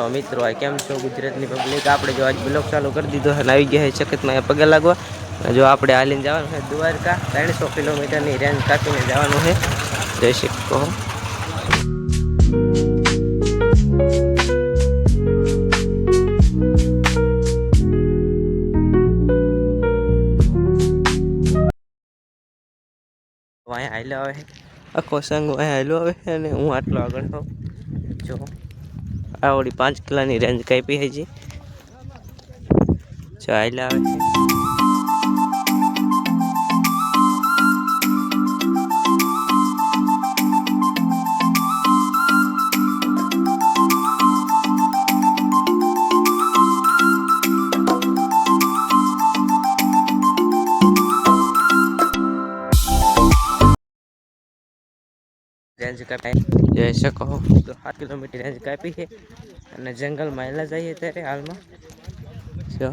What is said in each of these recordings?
મિત્રો કેમ છો ગુજરાતની પબ્લિક? આપણે જો આજ બ્લોગ ચાલુ કરી દીધો છે, આવી ગયા છે સખતમાં પગે લાગવા. જો આપણે હાલીને જવાનું છે દ્વારકા, 300 કિલોમીટરની રેન્જ કાપીને જવાનું છે. જય શ્રી કૃષ્ણ. અહીંયા હાલો આવે છે, આખો સંગ અહીંયા હાલો આવે છે અને હું આટલો આગળ છું. જો આવડી 5 કિલોની રેન્જ કાપી છે. જો હાલ્યા આવે છે. રેન્જ કાપી જઈ શકો તો 7 કિલોમીટર રેન્જ કાપી છે અને જંગલમાં હેલા જઈએ ત્યારે હાલમાં જો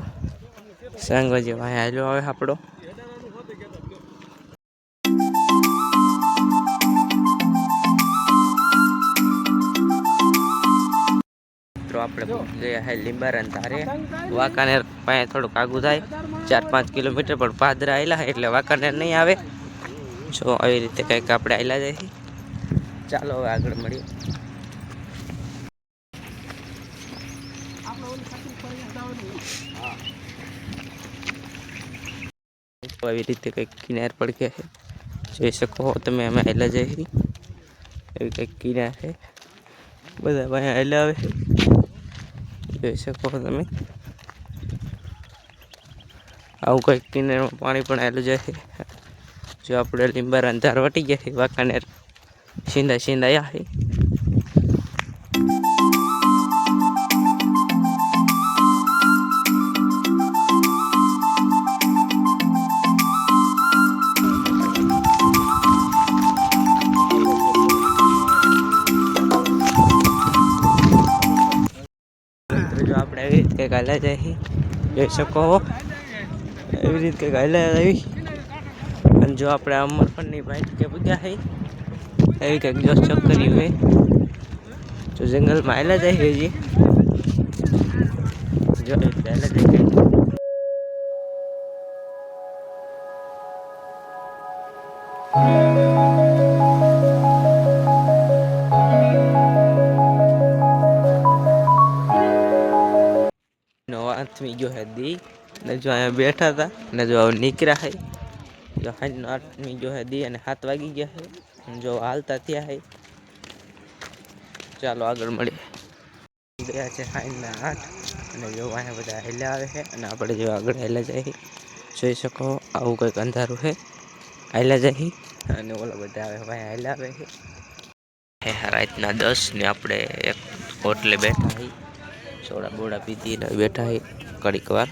સંગ જે ભાઈ હાલ્યો આવે આપણો. આપણે ગયા હે લીંબારાન તારે વાંકાનેર પાસે થોડુંક આગું થાય 4-5 કિલોમીટર, પણ પાદરા આવેલા એટલે વાંકાનેર નહીં આવે. જો આવી રીતે કંઈક આપણે આવેલા જાય. ચાલો હવે આગળ મળીએ. આવી રીતે કંઈક કિનાર પર ગયા છે, જોઈ શકો તમે. અમે આવેલા જઈએ એવી કંઈક કિનાર છે, બધા ભાઈ આવેલા આવે છે, જોઈ શકો તમે. આવું કંઈક કિનારમાં પાણી પણ આવેલું જાય છે. જો આપણે લીંબારા અંધાર વટી ગયા છે, વાંકાનેર સીંધા આવ્યા છે. જો આપણે એવી રીતે કંઈક હાલ્યા જાય, જોઈ શકો એવી રીતે કંઈક હાલ્યા આવી. અને જો આપણે અમરફળની ભાઈ કે પૂજા છે એવી કંઈક જો ચક્કરી હોય, જો જંગલમાં હાલ્યા જાય હજી. જો હાલ્યા જાય આઠમી જો હે દી ને જો અહીંયા બેઠા હતા ને જો નીકળ્યા છે. જો 8મી જો હે દી અને 7 વાગી ગયા છે. જો હાલતા થયા છે. ચાલો આગળ મળીએ. ગયા છે 8 અને જો અહીંયા બધા હેલા આવે છે અને આપણે જો આગળ હેલા જાય જોઈ શકો. આવું કંઈક અંધારું છે, હેલા જાય અને ઓલા બધા આવે ભાઈ હેલા આવે છે. રાતના 10 ને આપણે એક હોટલે બેઠા છીએ, સોડા બોડા પીધી ને બેઠા છીએ ઘડીક વાર.